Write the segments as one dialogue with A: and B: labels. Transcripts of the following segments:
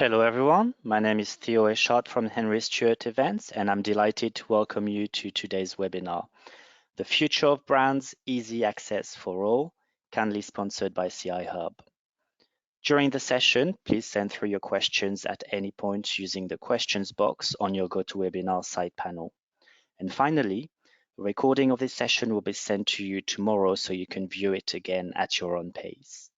A: Hello everyone, my name is Theo Eschart from HSEvents and I'm delighted to welcome you to today's webinar, The Future of Brands, Easy Access for All, kindly sponsored by CI Hub. During the session, please send through your questions at any point using the questions box on your GoToWebinar side panel. And finally, a recording of this session will be sent to you tomorrow so you can view it again at your own pace.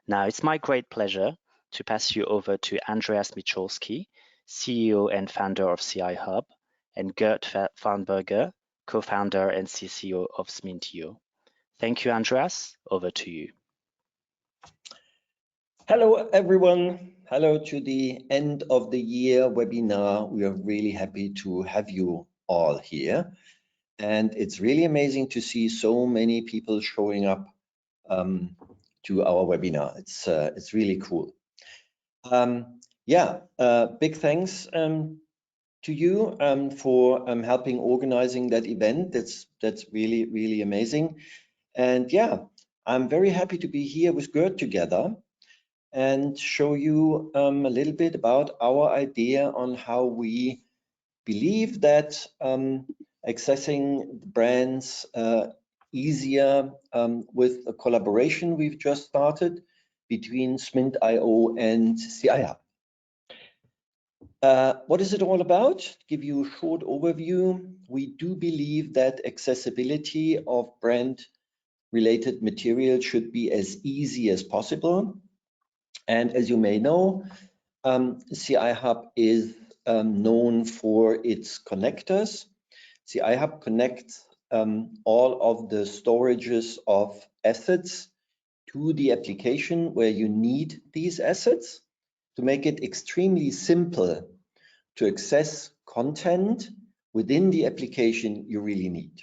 A: Now, it's my great pleasure to pass you over to Andreas Michalski, CEO and founder of CI Hub, and Gert Fahrnberger, co-founder and CCO of Smintio. Thank you, Andreas. Over to you.
B: Hello, everyone. Hello to the end of the year webinar. We are really happy to have you all here. And it's really amazing to see so many people showing up to our webinar. It's really cool. Big thanks to you for helping organizing that event. That's really amazing. And yeah, I'm very happy to be here with Gert together and show you a little bit about our idea on how we believe that accessing brands easier with a collaboration we've just started between Smint.io and CI Hub. What is it all about? To give you a short overview, we do believe that accessibility of brand-related material should be as easy as possible. And as you may know, CI Hub is known for its connectors. CI Hub connects all of the storages of assets to the application where you need these assets to make it extremely simple to access content within the application you really need.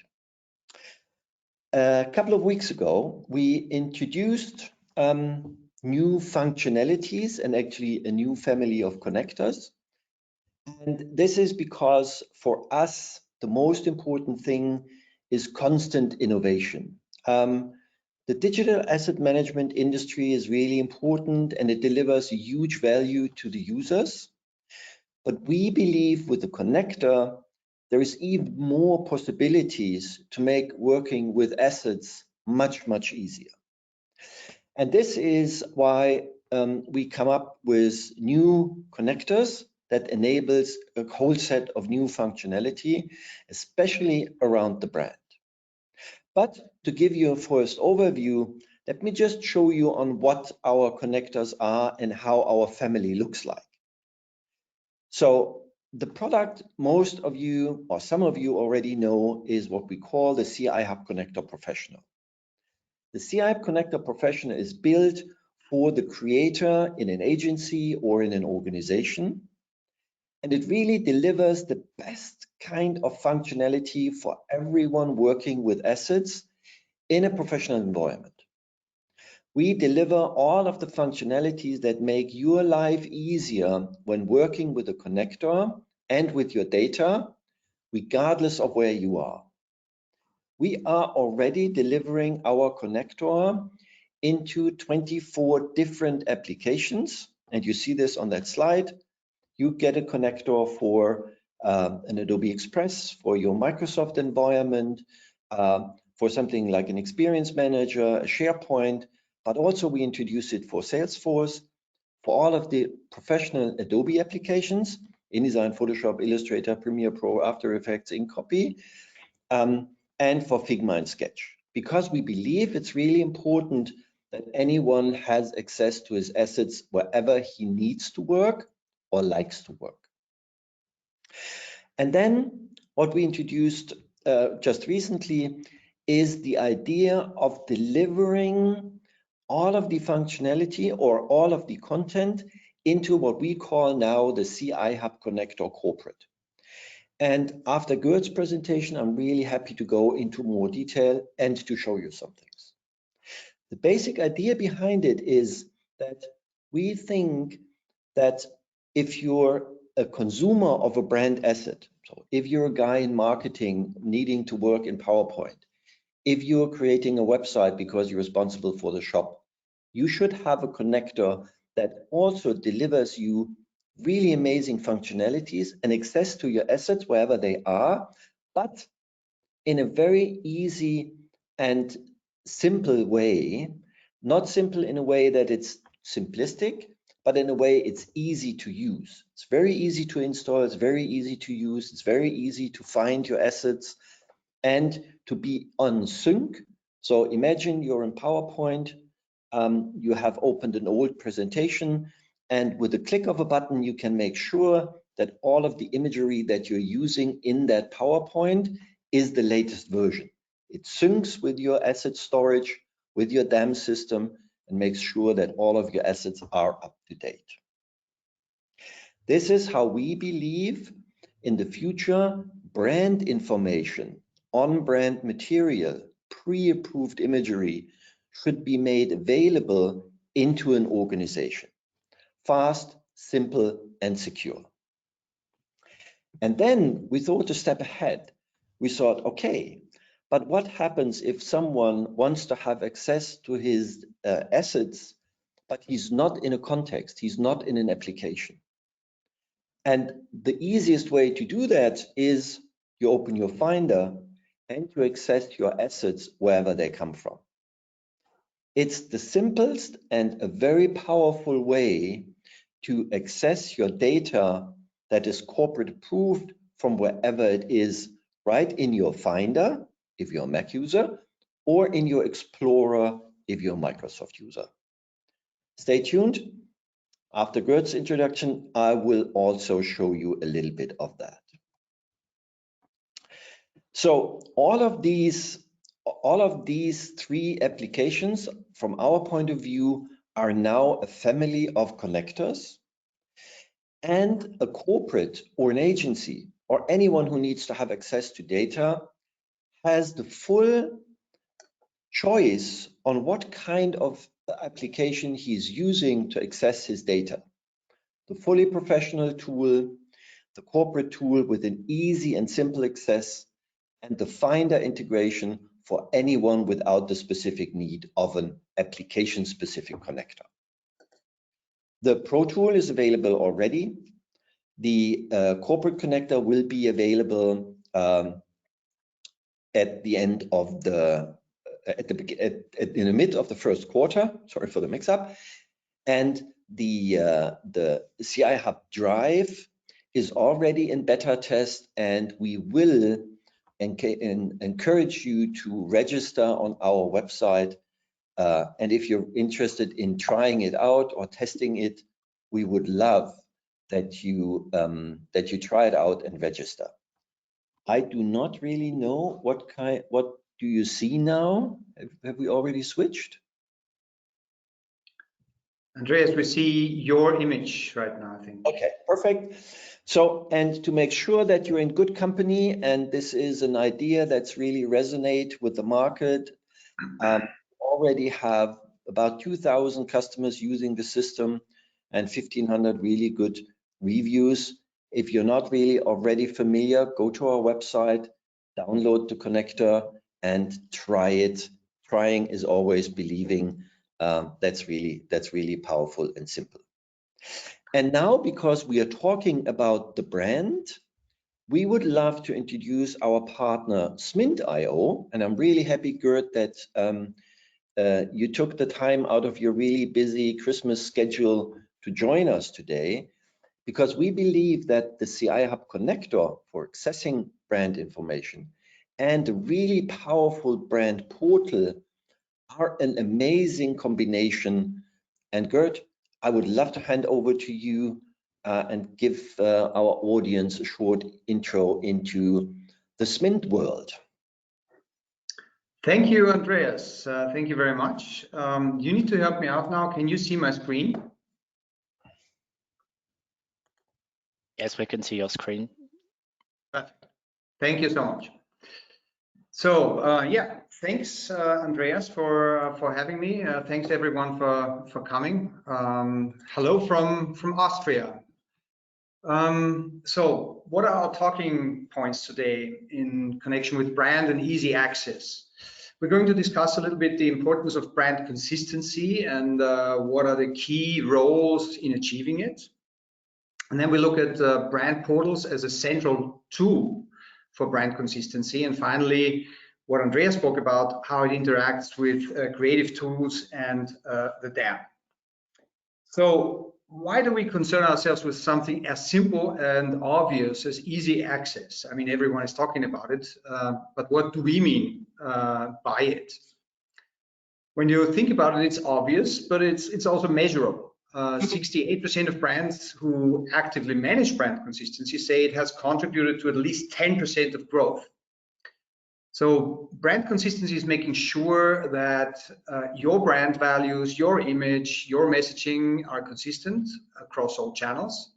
B: A couple of weeks ago, we introduced new functionalities and actually a new family of connectors. And this is because for us, the most important thing is constant innovation. The digital asset management industry is really important and it delivers a huge value to the users. But we believe with the connector, there is even more possibilities to make working with assets much easier. And this is why we come up with new connectors that enables a whole set of new functionality, especially around the brand. But to give you a first overview, let me just show you on what our connectors are and how our family looks like. So the product most of you or some of you already know is what we call the CI Hub Connector Professional. The CI Hub Connector Professional is built for the creator in an agency or in an organization. And it really delivers the best kind of functionality for everyone working with assets in a professional environment. We deliver all of the functionalities that make your life easier when working with a connector and with your data, regardless of where you are. We are already delivering our connector into 24 different applications. And you see this on that slide. You get a connector for an Adobe Express, for your Microsoft environment, for something like an Experience Manager, a SharePoint, but also we introduce it for Salesforce, for all of the professional Adobe applications, InDesign, Photoshop, Illustrator, Premiere Pro, After Effects, InCopy, and for Figma and Sketch, because we believe it's really important that anyone has access to his assets wherever he needs to work or likes to work. And then what we introduced just recently is the idea of delivering all of the functionality or all of the content into what we call now the CI Hub Connector Corporate. And after Gert's presentation, I'm really happy to go into more detail and to show you some things. The basic idea behind it is that we think that if you're a consumer of a brand asset, so if you're a guy in marketing needing to work in PowerPoint, if you're creating a website because you're responsible for the shop, you should have a connector that also delivers you really amazing functionalities and access to your assets wherever they are, but in a very easy and simple way. Not simple in a way that it's simplistic, but in a way it's easy to use. It's very easy to install, it's very easy to use, it's very easy to find your assets and to be on sync. So imagine you're in PowerPoint, you have opened an old presentation, and with a click of a button, you can make sure that all of the imagery that you're using in that PowerPoint is the latest version. It syncs with your asset storage, with your DAM system, and makes sure that all of your assets are up to date. This is how we believe in the future brand information, on-brand material, pre-approved imagery should be made available into an organization. Fast, simple, and secure. And then we thought a step ahead. We thought, okay, but what happens if someone wants to have access to his assets, but he's not in a context, he's not in an application? And the easiest way to do that is you open your Finder and you access your assets wherever they come from. It's the simplest and a very powerful way to access your data that is corporate approved from wherever it is, right in your Finder, if you're a Mac user, or in your Explorer, if you're a Microsoft user. Stay tuned. After Gert's introduction, I will also show you a little bit of that. So all of these three applications, from our point of view, are now a family of connectors, and a corporate or an agency or anyone who needs to have access to data has the full choice on what kind of application he's using to access his data. The fully professional tool, the corporate tool with an easy and simple access, and the Finder integration for anyone without the specific need of an application-specific connector. The Pro tool is available already. The corporate connector will be available at the end of the in the mid of the first quarter. Sorry for the mix-up. And the CI Hub Drive is already in beta test, and we will encourage you to register on our website. And if you're interested in trying it out or testing it, we would love that you try it out and register. I do not really know what do you see now? Have we already switched?
C: Andreas, we see your image right now, I think.
B: Okay, perfect. So, and to make sure that you're in good company, and this is an idea that's really resonate with the market, already have about 2,000 customers using the system and 1,500 really good reviews. If you're not really already familiar, go to our website, download the connector and try it. Trying is always believing. That's really powerful and simple. And now, because we are talking about the brand, we would love to introduce our partner Smint.io, and I'm really happy, Gert, that you took the time out of your really busy Christmas schedule to join us today, because we believe that the CI Hub connector for accessing brand information and a really powerful brand portal are an amazing combination. And Gert, I would love to hand over to you and give our audience a short intro into the Smint world.
C: Thank you, Andreas. Thank you very much. You need to help me out now. Can you see my screen?
A: Yes, we can see your screen.
C: Perfect. Thank you so much. So yeah, thanks, Andreas, for having me. Thanks everyone for coming. Hello from Austria. So what are our talking points today in connection with brand and easy access? We're going to discuss a little bit the importance of brand consistency and what are the key roles in achieving it. And then we look at brand portals as a central tool for brand consistency. And finally, what Andreas spoke about, how it interacts with creative tools and the DAM. So why do we concern ourselves with something as simple and obvious as easy access? I mean, everyone is talking about it, but what do we mean by it? When you think about it, it's obvious, but it's also measurable. 68% of brands who actively manage brand consistency say it has contributed to at least 10% of growth. So brand consistency is making sure that your brand values, your image, your messaging are consistent across all channels.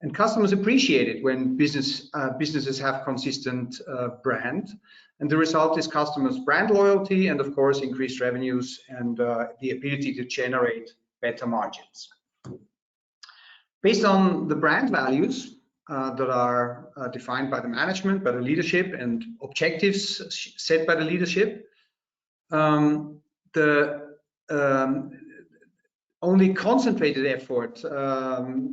C: And customers appreciate it when businesses have consistent brand. And the result is customers' brand loyalty and, of course, increased revenues and the ability to generate better margins. Based on the brand values that are defined by the management, by the leadership, and objectives set by the leadership, only concentrated effort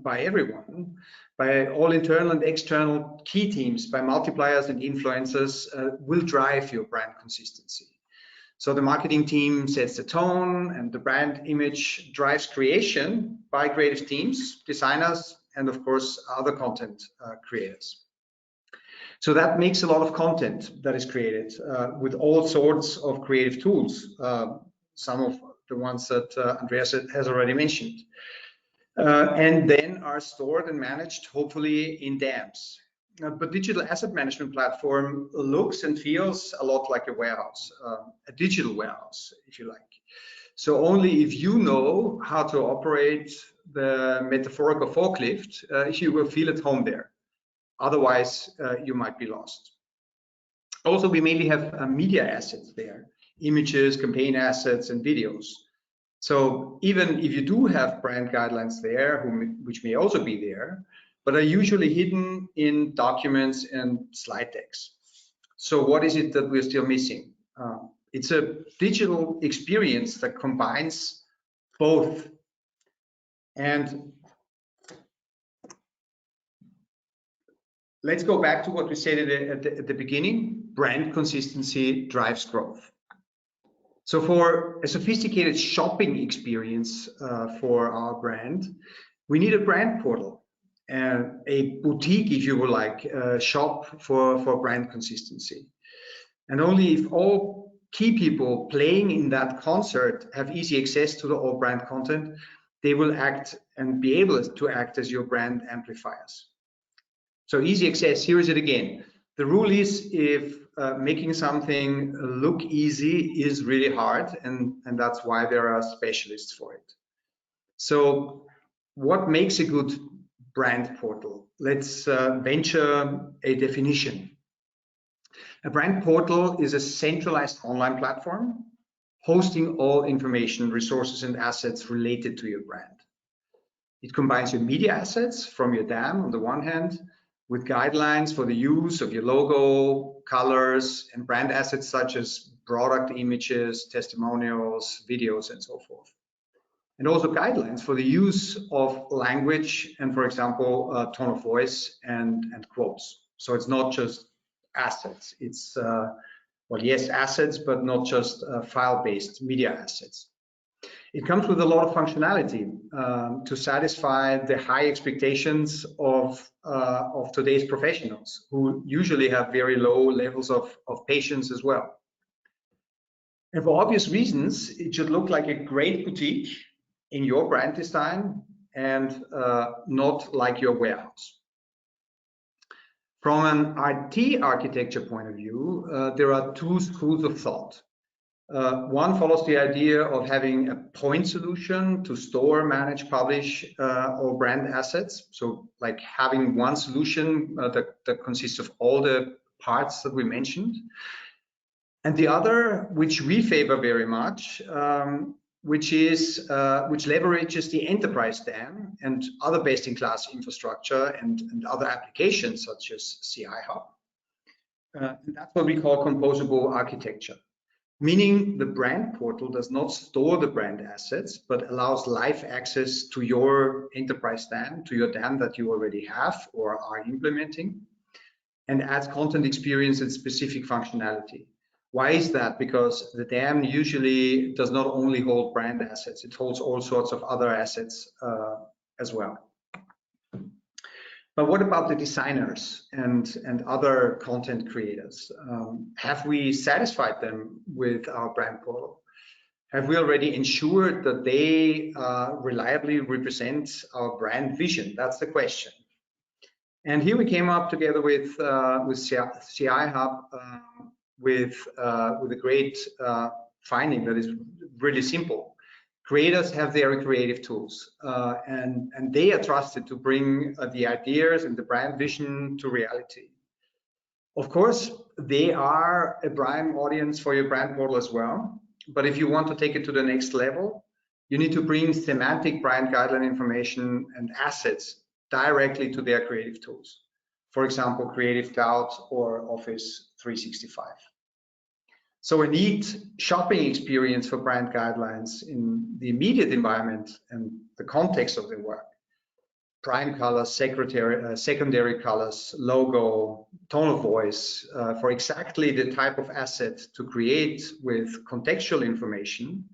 C: by everyone, by all internal and external key teams, by multipliers and influencers, will drive your brand consistency. So the marketing team sets the tone, and the brand image drives creation by creative teams, designers, and of course other content creators. So that makes a lot of content that is created with all sorts of creative tools, some of the ones that Andreas has already mentioned, and then are stored and managed hopefully in DAMs. But digital asset management platform looks and feels a lot like a warehouse, a digital warehouse, if you like. So only if you know how to operate the metaphorical forklift, you will feel at home there. Otherwise, you might be lost. Also, we mainly have media assets there, images, campaign assets, and videos. So even if you do have brand guidelines there, which may also be there, but are usually hidden in documents and slide decks. So what is it that we're still missing? It's a digital experience that combines both. And let's go back to what we said at the beginning. Brand consistency drives growth. So for a sophisticated shopping experience for our brand, we need a brand portal and a boutique, if you would like, shop for brand consistency. And only if all key people playing in that concert have easy access to the all brand content, they will act and be able to act as your brand amplifiers. So easy access, here is it again. The rule is if making something look easy is really hard, and that's why there are specialists for it. So what makes a good brand portal? Let's venture a definition. A brand portal is a centralized online platform hosting all information, resources, and assets related to your brand. It combines your media assets from your DAM on the one hand with guidelines for the use of your logo, colors, and brand assets such as product images, testimonials, videos, and so forth. And also guidelines for the use of language and, for example, tone of voice and quotes. So it's not just assets. It's, well, yes, assets, but not just file-based media assets. It comes with a lot of functionality to satisfy the high expectations of today's professionals, who usually have very low levels of patience as well. And for obvious reasons, it should look like a great boutique in your brand design and not like your warehouse. From an IT architecture point of view, there are two schools of thought. One follows the idea of having a point solution to store, manage, publish all brand assets. So like having one solution that consists of all the parts that we mentioned. And the other, which we favor very much, which leverages the enterprise DAM and other best-in-class infrastructure and other applications such as CI Hub. And that's what we call composable architecture. meaning the brand portal does not store the brand assets, but allows live access to your enterprise DAM, to your DAM that you already have or are implementing, and adds content experience and specific functionality. Why is that? Because the DAM usually does not only hold brand assets, it holds all sorts of other assets as well. But what about the designers and other content creators? Have we satisfied them with our brand portal? Have we already ensured that they reliably represent our brand vision? That's the question. And here we came up together with CI Hub with a great finding that is really simple. Creators have their creative tools, and they are trusted to bring the ideas and the brand vision to reality. Of course, they are a prime audience for your brand portal as well. But if you want to take it to the next level, you need to bring semantic brand guideline information and assets directly to their creative tools. For example, Creative Cloud or Office 365. So a neat shopping experience for brand guidelines in the immediate environment and the context of the work. Prime colors, secondary colors, logo, tone of voice, for exactly the type of asset to create with contextual information,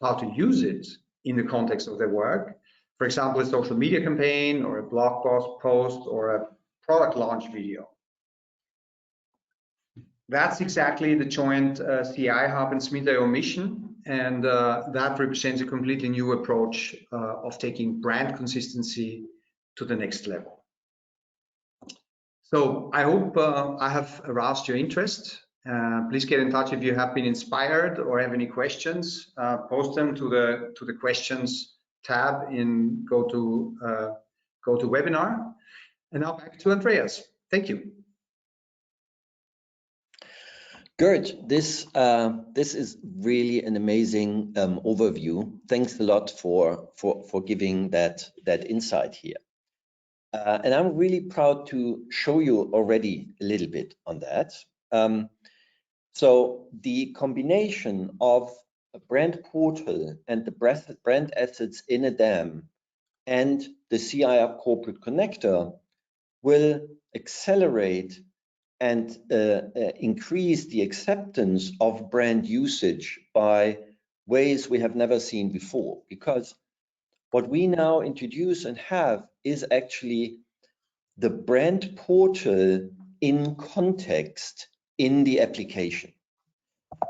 C: how to use it in the context of their work. For example, a social media campaign or a blog post or a product launch video. That's exactly the joint CI Hub and Smith.io mission, and that represents a completely new approach of taking brand consistency to the next level. So I hope I have aroused your interest. Please get in touch if you have been inspired or have any questions. Post them to the questions tab in Go to Webinar. And now back to Andreas. Thank you.
B: Gert, this is really an amazing overview. Thanks a lot for giving that insight here. And I'm really proud to show you already a little bit on that. So the combination of a brand portal and the brand assets in a DAM and the CI Hub corporate connector will accelerate and increase the acceptance of brand usage by ways we have never seen before. Because what we now introduce and have is actually the brand portal in context in the application.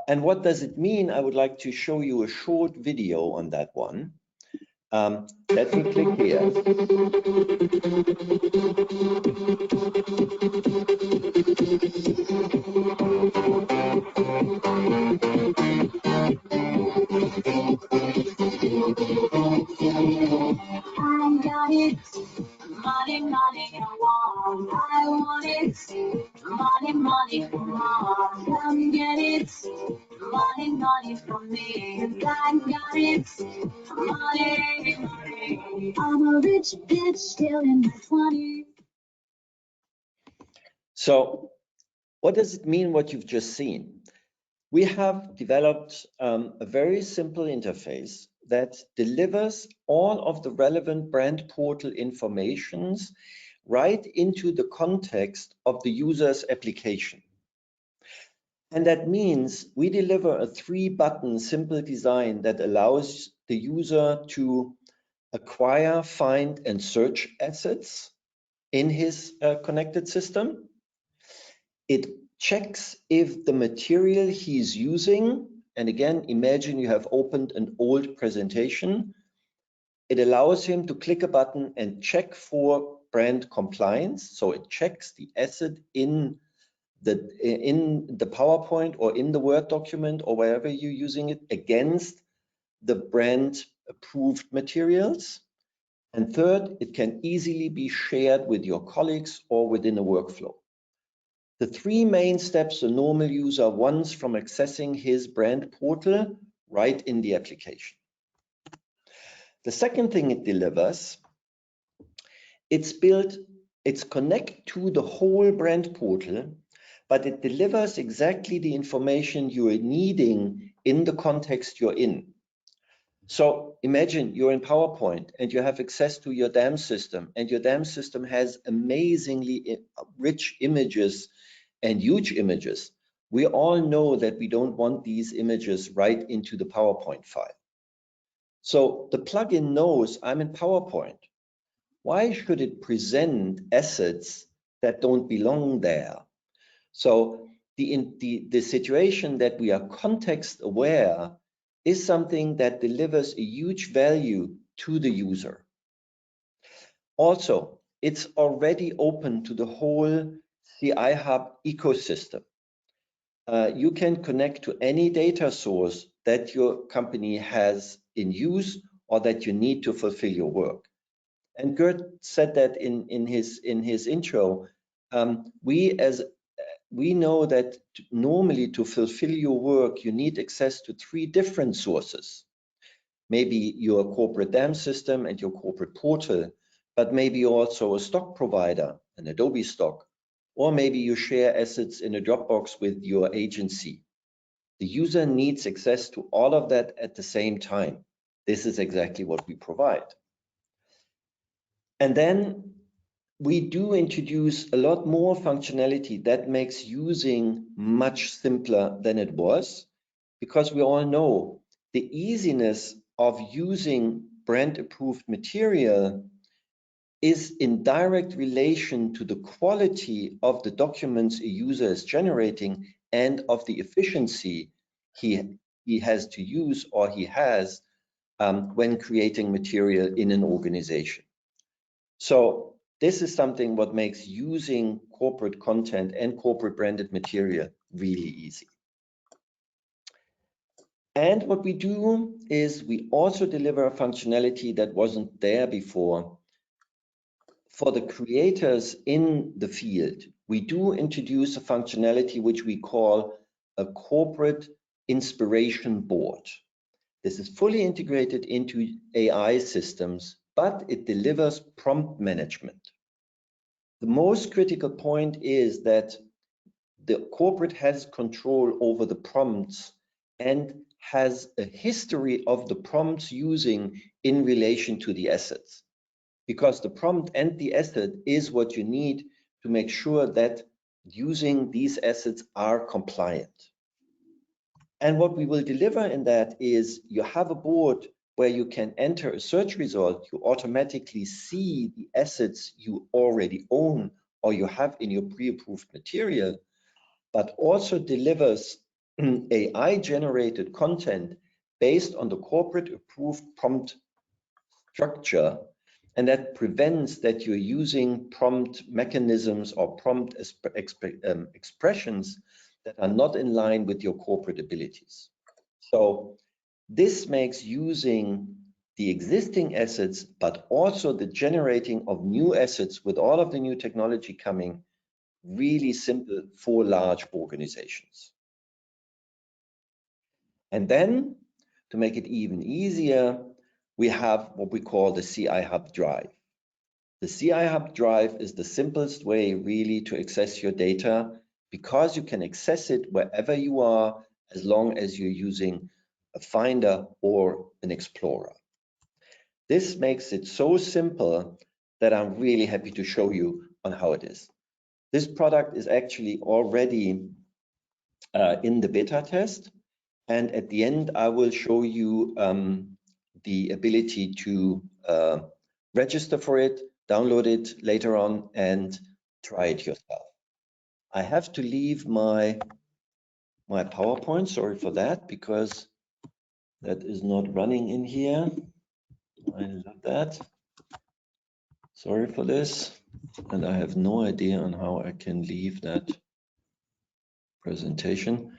B: And what does it mean? I would like to show you a short video on that one. Let me click here. I got it. Money, money, I want it. Money, money, come on, come get it. Money, money from me, I got it. Money, money. I'm a rich bitch still in my 20s. So, what does it mean what you've just seen? We have developed a very simple interface that delivers all of the relevant brand portal informations right into the context of the user's application. And that means we deliver a 3-button simple design that allows the user to acquire, find, and search assets in his connected system. It checks if the material he's using, and again, imagine you have opened an old presentation. It allows him to click a button and check for brand compliance. So it checks the asset in the PowerPoint or in the Word document or wherever you're using it against the brand approved materials. And third, it can easily be shared with your colleagues or within a workflow. The 3 main steps a normal user wants from accessing his brand portal right in the application. The second thing it delivers, it's connect to the whole brand portal but it delivers exactly the information you are needing in the context you're in. So imagine you're in PowerPoint and you have access to your DAM system, and your DAM system has amazingly rich images and huge images. We all know that we don't want these images right into the PowerPoint file. So the plugin knows I'm in PowerPoint. Why should it present assets that don't belong there? So the situation that we are context aware is something that delivers a huge value to the user. Also, it's already open to the whole CI Hub ecosystem. You can connect to any data source that your company has in use or that you need to fulfill your work. And Gert said that in his intro. We know that normally to fulfill your work, you need access to 3 different sources. Maybe your corporate DAM system and your corporate portal, but maybe also a stock provider, an Adobe stock, or maybe you share assets in a Dropbox with your agency. The user needs access to all of that at the same time. This is exactly what we provide. And then we do introduce a lot more functionality that makes using much simpler than it was, because we all know the easiness of using brand approved material is in direct relation to the quality of the documents a user is generating and of the efficiency he has to use or he has when creating material in an organization. So this is something what makes using corporate content and corporate branded material really easy. And what we do is we also deliver a functionality that wasn't there before. For the creators in the field, we do introduce a functionality which we call a corporate inspiration board. This is fully integrated into AI systems, but it delivers prompt management. The most critical point is that the corporate has control over the prompts and has a history of the prompts using in relation to the assets. Because the prompt and the asset is what you need to make sure that using these assets are compliant. And what we will deliver in that is you have a board where you can enter a search result, you automatically see the assets you already own or you have in your pre-approved material, but also delivers AI-generated content based on the corporate approved prompt structure, and that prevents that you're using prompt mechanisms or prompt expressions that are not in line with your corporate abilities. So this makes using the existing assets, but also the generating of new assets with all of the new technology coming, really simple for large organizations. And then to make it even easier, we have what we call the CI Hub Drive. The CI Hub Drive is the simplest way really to access your data, because you can access it wherever you are as long as you're using a Finder or an Explorer. This makes it so simple that I'm really happy to show you on how it is. This product is actually already in the beta test, and at the end I will show you the ability to register for it, download it later on, and try it yourself. I have to leave my PowerPoint, sorry for that, because that is not running in here. I love that. Sorry for this, and I have no idea on how I can leave that presentation.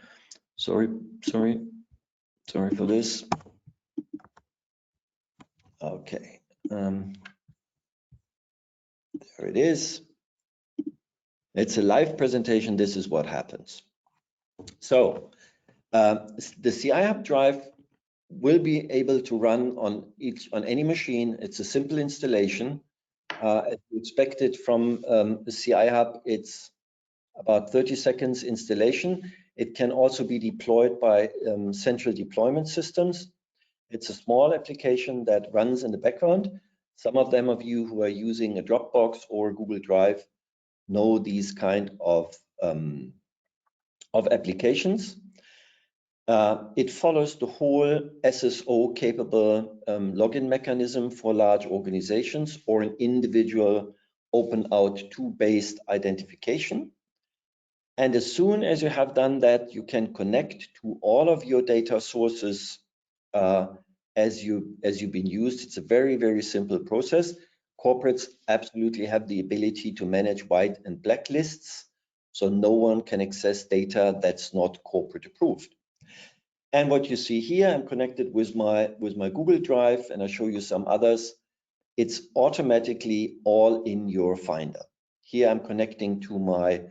B: Sorry for this. Okay, there it is. It's a live presentation. This is what happens. So the CI Hub Drive will be able to run on any machine. It's a simple installation. As you expected from the CI Hub, it's about 30 seconds installation. It can also be deployed by central deployment systems. It's a small application that runs in the background. Some of you who are using a Dropbox or Google Drive know these kind of applications. It follows the whole SSO capable login mechanism for large organizations or an individual open out 2-based identification. And as soon as you have done that, you can connect to all of your data sources as you've been used. It's a very, very simple process. Corporates absolutely have the ability to manage white and black lists, so no one can access data that's not corporate approved. And what you see here, I'm connected with my Google Drive, and I'll show you some others. It's automatically all in your Finder. Here I'm connecting to my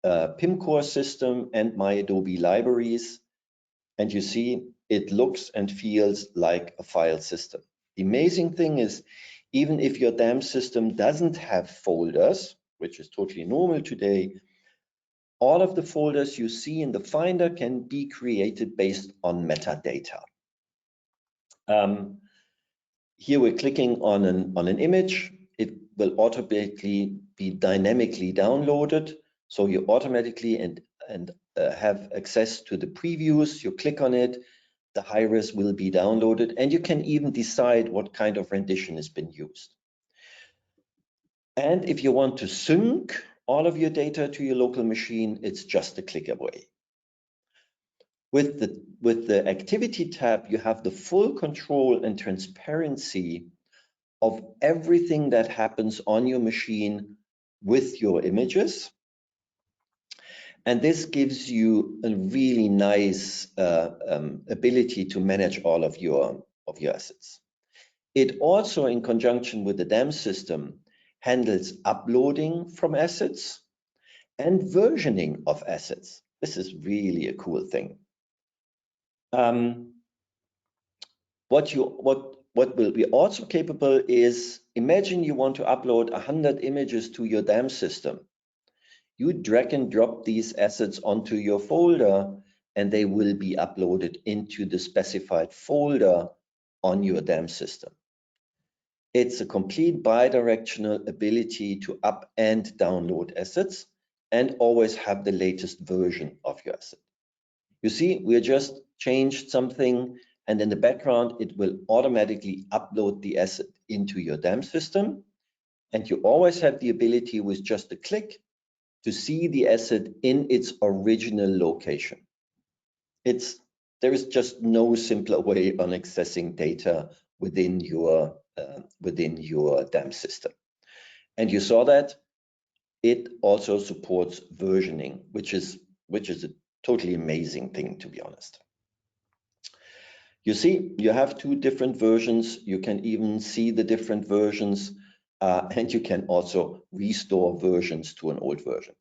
B: PIMcore system and my Adobe libraries, and you see it looks and feels like a file system. The amazing thing is, even if your DAM system doesn't have folders, which is totally normal today, all of the folders you see in the Finder can be created based on metadata. Here we're clicking on an image. It will automatically be dynamically downloaded. So you automatically have access to the previews. You click on it, the high-res will be downloaded, and you can even decide what kind of rendition has been used. And if you want to sync all of your data to your local machine, it's just a click away. With the activity tab, you have the full control and transparency of everything that happens on your machine with your images. And this gives you a really nice ability to manage all of your assets. It also, in conjunction with the DAM system, handles uploading from assets and versioning of assets. This is really a cool thing. What will be also capable is, imagine you want to upload 100 images to your DAM system. You drag and drop these assets onto your folder, and they will be uploaded into the specified folder on your DAM system. It's a complete bidirectional ability to up and download assets and always have the latest version of your asset. You see, we just changed something, and in the background, it will automatically upload the asset into your DAM system. And you always have the ability with just a click to see the asset in its original location. There is just no simpler way on accessing data within your DAM system. And you saw that it also supports versioning, which is a totally amazing thing, to be honest. You see, you have 2 different versions. You can even see the different versions, and you can also restore versions to an old version.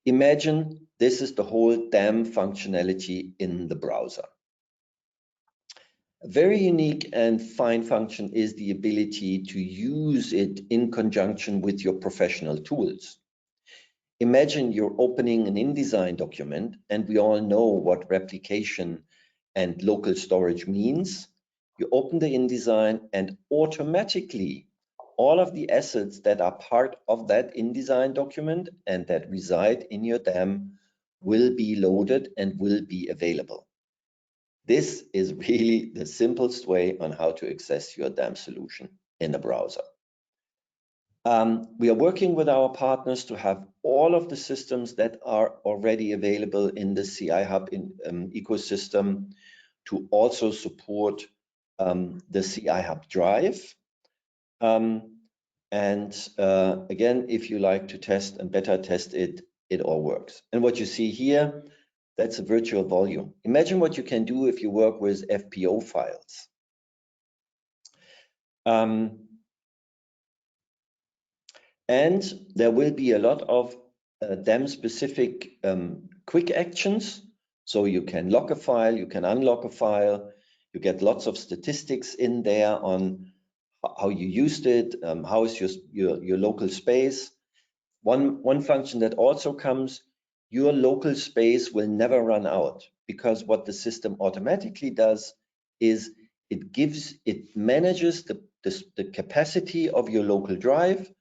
B: Imagine this is the whole DAM functionality in the browser. A very unique and fine function is the ability to use it in conjunction with your professional tools. Imagine you're opening an InDesign document, and we all know what replication and local storage means. You open the InDesign, and automatically all of the assets that are part of that InDesign document and that reside in your DAM will be loaded and will be available. This is really the simplest way on how to access your DAM solution in the browser. We are working with our partners to have all of the systems that are already available in the CI Hub ecosystem to also support the CI Hub Drive. Again, if you like to test and beta test it, it all works. And what you see here, that's a virtual volume. Imagine what you can do if you work with FPO files. And there will be a lot of DAM-specific quick actions. So you can lock a file, you can unlock a file, you get lots of statistics in there on how you used it, how is your local space. One function that also comes, your local space will never run out, because what the system automatically does is it manages the capacity of your local drive.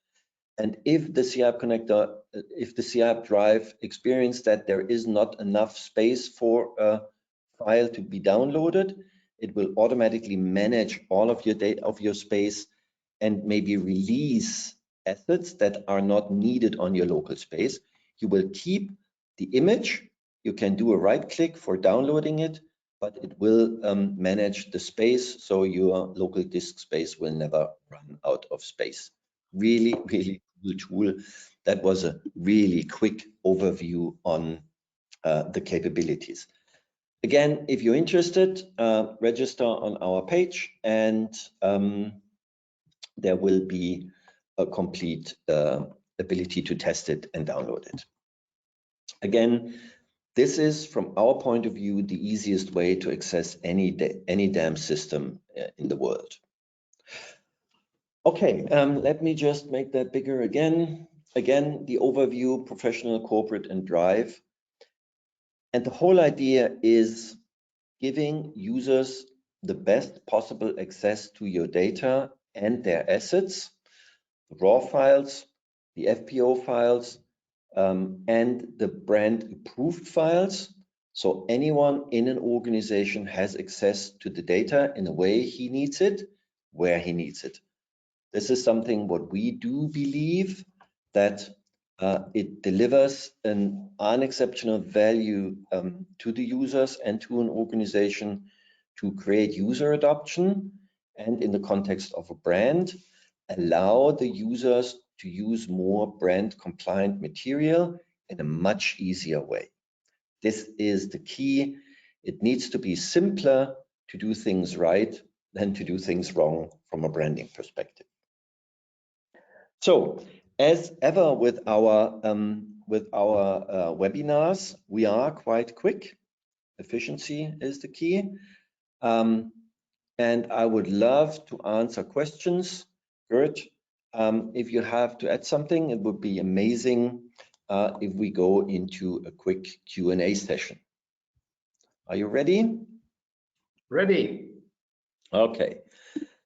B: And if the HSEvents connector, if the HSEvents drive experience that there is not enough space for a file to be downloaded, it will automatically manage all of your data of your space and maybe release assets that are not needed on your local space. You will keep the image. You can do a right click for downloading it, but it will manage the space, so your local disk space will never run out of space. Really, really cool tool. That was a really quick overview on the capabilities. Again, if you're interested, register on our page, and there will be a complete ability to test it and download it. Again, this is, from our point of view, the easiest way to access any DAM system in the world. Okay, let me just make that bigger again. Again, the overview: professional, corporate, and drive. And the whole idea is giving users the best possible access to your data and their assets, the raw files, the FPO files, and the brand approved files. So anyone in an organization has access to the data in the way he needs it, where he needs it. This is something what we do believe, that it delivers an unexceptional value to the users and to an organization to create user adoption, and in the context of a brand, allow the users to use more brand compliant material in a much easier way. This is the key. It needs to be simpler to do things right than to do things wrong from a branding perspective. So, as ever with our webinars, we are quite quick. Efficiency is the key. And I would love to answer questions. Gert, if you have to add something, it would be amazing if we go into a quick Q&A session. Are you ready?
C: Ready.
B: Okay.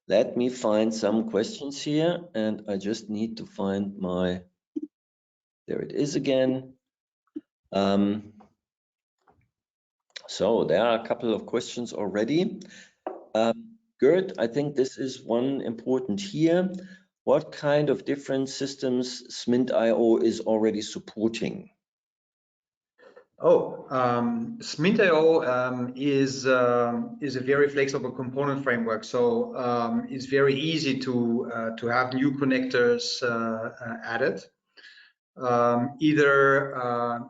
B: Let me find some questions here, and I just need to find my, there it is again. So there are a couple of questions already. Gert, I think this is one important here. What kind of different systems SMINT.io is already supporting?
C: Oh, SMINT.io is a very flexible component framework, so it's very easy to have new connectors added, either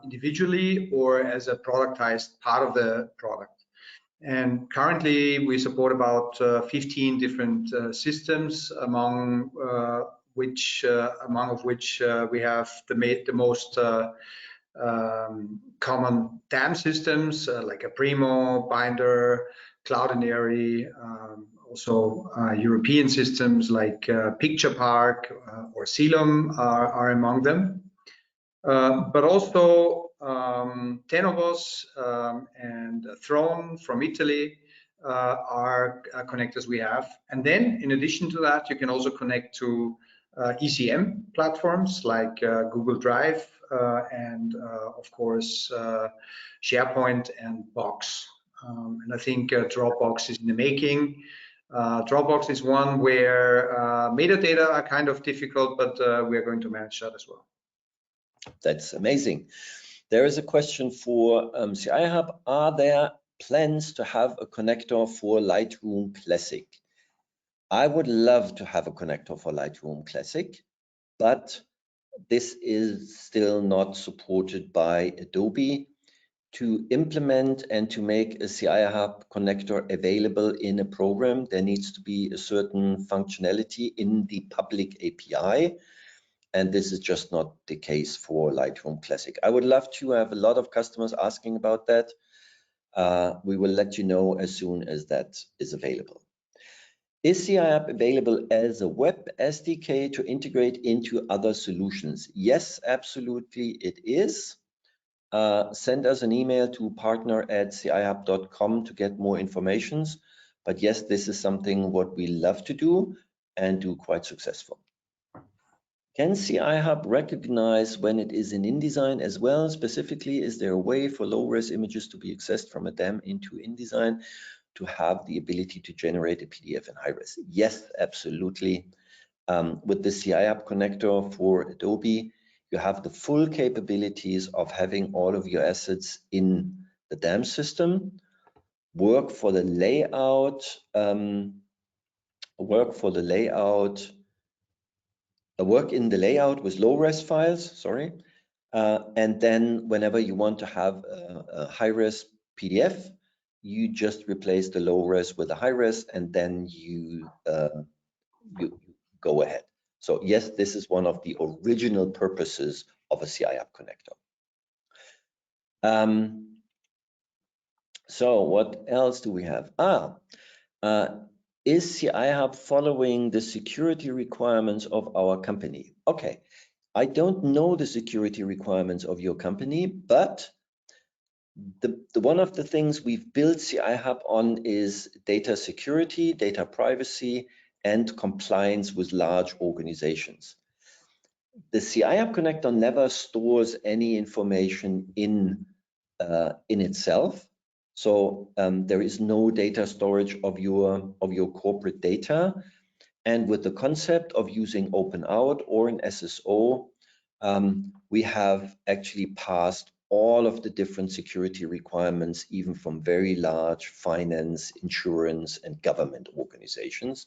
C: individually or as a productized part of the product. And currently, we support about 15 different systems, among of which we have the most common DAM systems like a Primo, Binder, Cloudinary, also European systems like PicturePark or Celum are among them. But also Tenovos and Throne from Italy are connectors we have. And then in addition to that, you can also connect to ECM platforms like Google Drive and of course SharePoint and Box. And I think Dropbox is in the making. Dropbox is one where metadata are kind of difficult, but we're going to manage that as well.
B: That's amazing. There is a question for CI Hub. Are there plans to have a connector for Lightroom Classic? I would love to have a connector for Lightroom Classic, but this is still not supported by Adobe. To implement and to make a CI Hub connector available in a program, there needs to be a certain functionality in the public API. And this is just not the case for Lightroom Classic. I would love to have a lot of customers asking about that. We will let you know as soon as that is available. Is CI Hub available as a web SDK to integrate into other solutions? Yes, absolutely it is. send us an email to partner@cihub.com to get more informations. But yes, this is something what we love to do and do quite successful. Can CIHub recognize when it is in InDesign as well? Specifically, is there a way for low-res images to be accessed from a DAM into InDesign to have the ability to generate a PDF in high-res? Yes, absolutely. With the CIHub connector for Adobe, you have the full capabilities of having all of your assets in the DAM system, work in the layout with low-res files, sorry. And then whenever you want to have a high-res PDF, you just replace the low-res with a high-res, and then you go ahead. So yes, this is one of the original purposes of a CIHub connector. So what else do we have? Is CIHub following the security requirements of our company? Okay, I don't know the security requirements of your company, but one of the things we've built CIHub on is data security, data privacy, and compliance with large organizations. The CIHub connector never stores any information in itself, so there is no data storage of your corporate data. And with the concept of using OpenOut or an SSO, we have actually passed all of the different security requirements, even from very large finance, insurance, and government organizations.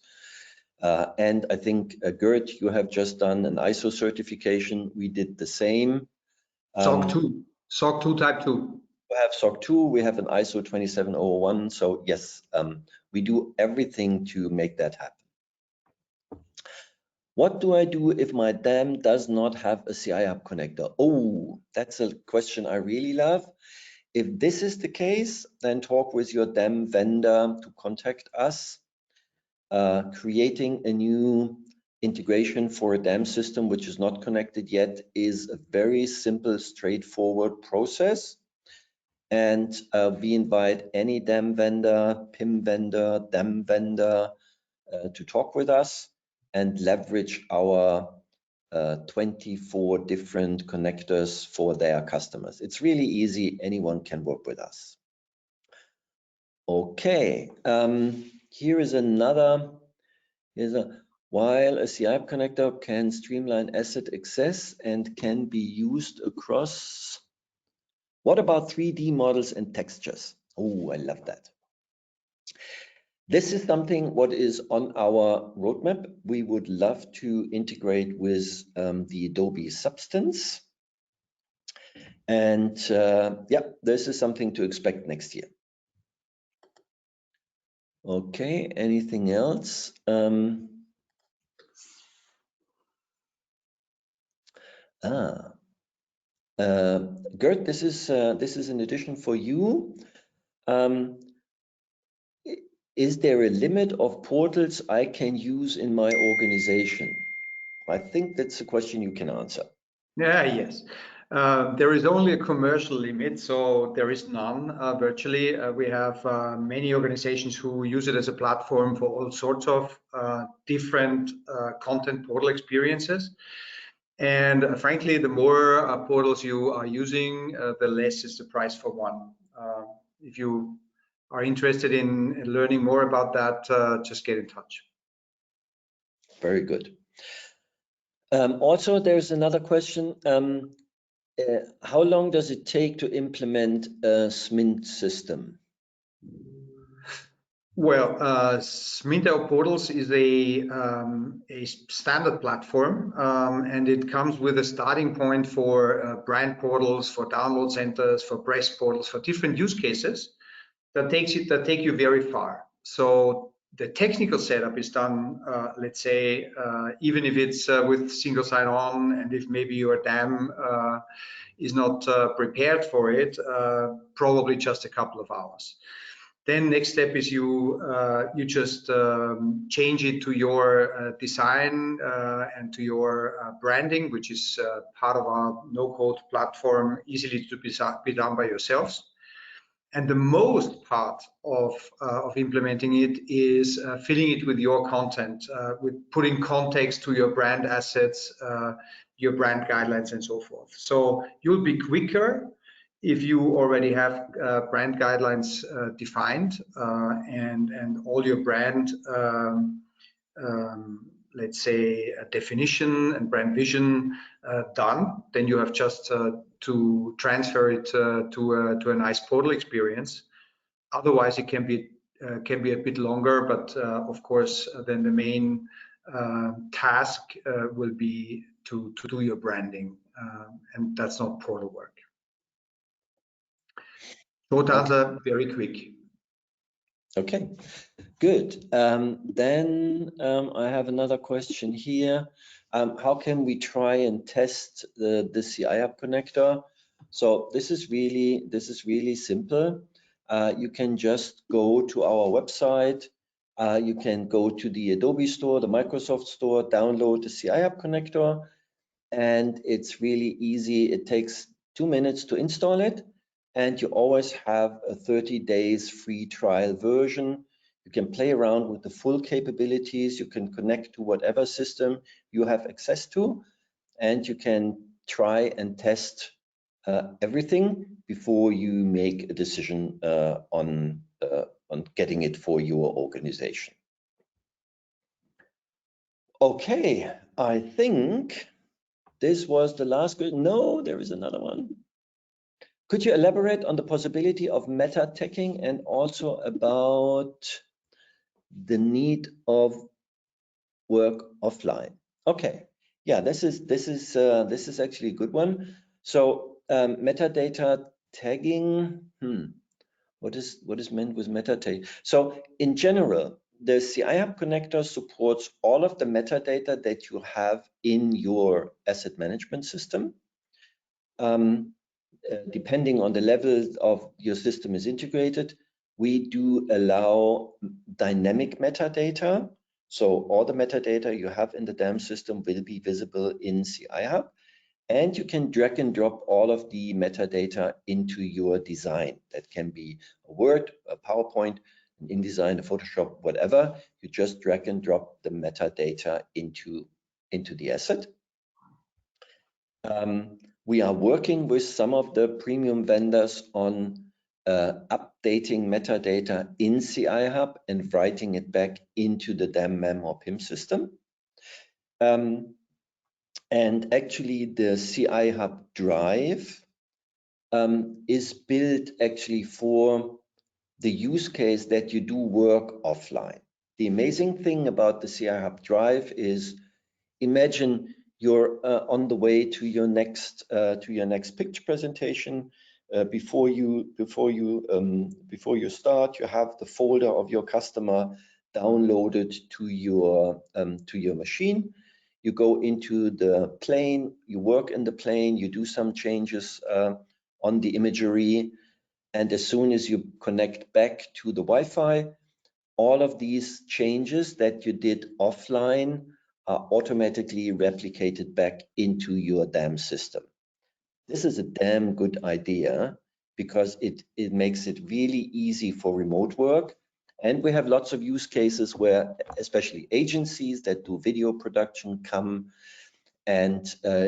B: And I think, Gert, you have just done an ISO certification. We did the same.
C: SOC 2 type 2.
B: We have SOC 2, we have an ISO 27001. So yes, we do everything to make that happen. What do I do if my DAM does not have a CIHub connector? Oh, that's a question I really love. If this is the case, then talk with your DAM vendor to contact us. Creating a new integration for a DAM system which is not connected yet is a very simple, straightforward process. And we invite any DAM vendor, PIM vendor, DAM vendor to talk with us and leverage our 24 different connectors for their customers. It's really easy. Anyone can work with us. Okay, here is another. While a CIHub connector can streamline asset access and can be used across, what about 3D models and textures? Oh, I love that. This is something what is on our roadmap. We would love to integrate with the Adobe Substance. And yeah, this is something to expect next year. Okay, anything else? Gert, this is an addition for you. Is there a limit of portals I can use in my organization? I think that's a question you can answer.
C: Yeah, yes. There is only a commercial limit, so there is none virtually. We have many organizations who use it as a platform for all sorts of different content portal experiences. And frankly, the more portals you are using, the less is the price for one. If you are interested in learning more about that, just get in touch.
B: Very good. Also, there's another question. How long does it take to implement a SMINT system?
C: Well, SMINT Portals is a standard platform, and it comes with a starting point for brand portals, for download centers, for press portals, for different use cases that take you very far. So the technical setup is done, let's say, even if it's with single sign-on, and if maybe your DAM is not prepared for it, probably just a couple of hours. Then next step is you just change it to your design and to your branding, which is part of our no-code platform, easily to be done by yourselves. And the most part of implementing it is filling it with your content, with putting context to your brand assets, your brand guidelines, and so forth. So you'll be quicker if you already have brand guidelines defined and all your brand, let's say, a definition and brand vision done. Then you have just to transfer it to a nice portal experience. Otherwise, it can be a bit longer, but of course, then the main task will be to do your branding, and that's not portal work. Short answer, very quick.
B: Okay, good. Then I have another question here. How can we try and test the CI Hub connector? So this is really simple. You can just go to our website. You can go to the Adobe Store, the Microsoft Store, download the CI Hub connector, and it's really easy. It takes 2 minutes to install it, and you always have a 30 days free trial version. You can play around with the full capabilities. You can connect to whatever system you have access to, and you can try and test everything before you make a decision on getting it for your organization. Okay, I think this was the last good. No, there is another one. Could you elaborate on the possibility of meta tagging and also about the need of work offline? Okay, yeah, this is actually a good one. So metadata tagging. What is meant with meta tagging? So in general, the CI Hub connector supports all of the metadata that you have in your asset management system. Depending on the level of your system is integrated, we do allow dynamic metadata. So all the metadata you have in the DAM system will be visible in CI Hub, and you can drag and drop all of the metadata into your design. That can be a Word, a PowerPoint, an InDesign, a Photoshop, whatever. You just drag and drop the metadata into the asset. We are working with some of the premium vendors on updating metadata in CI Hub and writing it back into the DAM, MEM, or PIM system. And actually, the CI Hub drive is built actually for the use case that you do work offline. The amazing thing about the CI Hub drive is, imagine you're on the way to your next pitch presentation. Before you start, you have the folder of your customer downloaded to your machine. You go into the plane, you work in the plane, you do some changes on the imagery, and as soon as you connect back to the Wi-Fi, all of these changes that you did offline are automatically replicated back into your DAM system. This is a damn good idea because it makes it really easy for remote work. And we have lots of use cases where especially agencies that do video production come and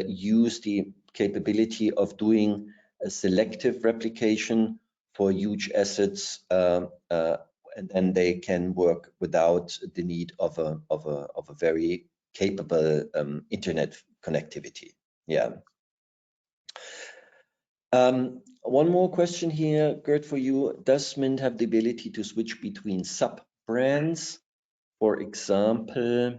B: use the capability of doing a selective replication for huge assets, and then they can work without the need of a very capable internet connectivity. Yeah. One more question here, Gert, for you. Does Mint have the ability to switch between sub-brands? For example,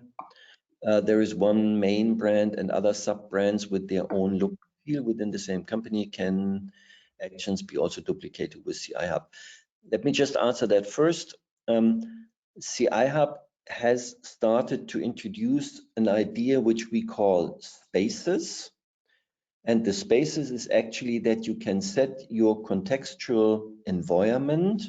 B: there is one main brand and other sub-brands with their own look and feel within the same company. Can actions be also duplicated with CI Hub? Let me just answer that first. CI Hub has started to introduce an idea which we call spaces. And the spaces is actually that you can set your contextual environment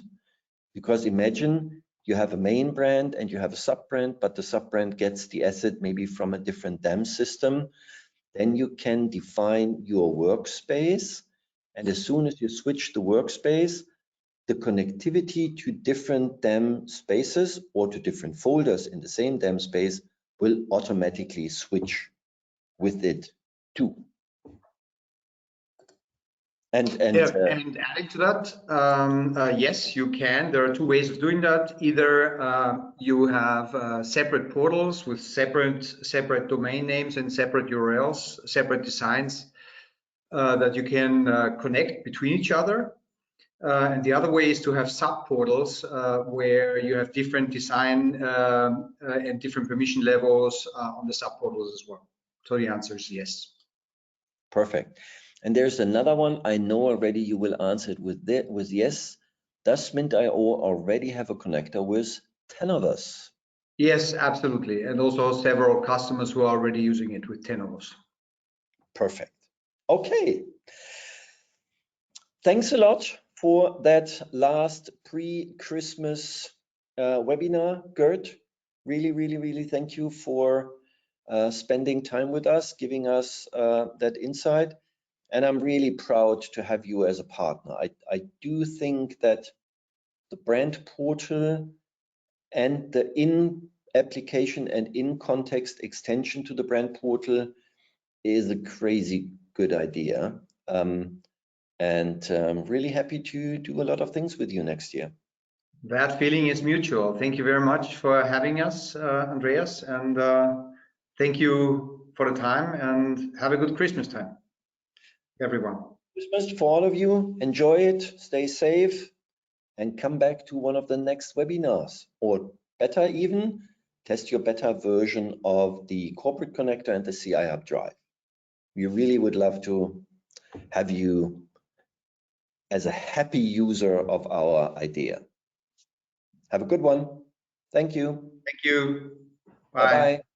B: Because imagine you have a main brand and you have a sub-brand, but the sub-brand gets the asset maybe from a different DAM system. Then you can define your workspace. And as soon as you switch the workspace, the connectivity to different DAM spaces or to different folders in the same DAM space will automatically switch with it too. And
C: adding to that, yes, you can. There are two ways of doing that. Either you have separate portals with separate domain names and separate URLs, separate designs that you can connect between each other. And the other way is to have sub-portals where you have different design and different permission levels on the sub-portals as well. So the answer is yes.
B: Perfect. And there's another one. I know already you will answer it with yes. Does Mint.io already have a connector with 10 of us?
C: Yes, absolutely. And also several customers who are already using it with 10 of us.
B: Perfect. Okay. Thanks a lot for that last pre-Christmas webinar, Gert. Really thank you for spending time with us, giving us that insight. And I'm really proud to have you as a partner. I do think that the brand portal and the in-application and in-context extension to the brand portal is a crazy good idea. And I'm really happy to do a lot of things with you next year.
C: That feeling is mutual. Thank you very much for having us, Andreas. And thank you for the time, and have a good Christmas time, everyone.
B: Christmas for all of you. Enjoy it, stay safe, and come back to one of the next webinars, or better even, test your beta version of the corporate connector and the CI Hub Drive. We really would love to have you as a happy user of our idea. Have a good one. Thank you.
C: Thank you.
B: Bye-bye.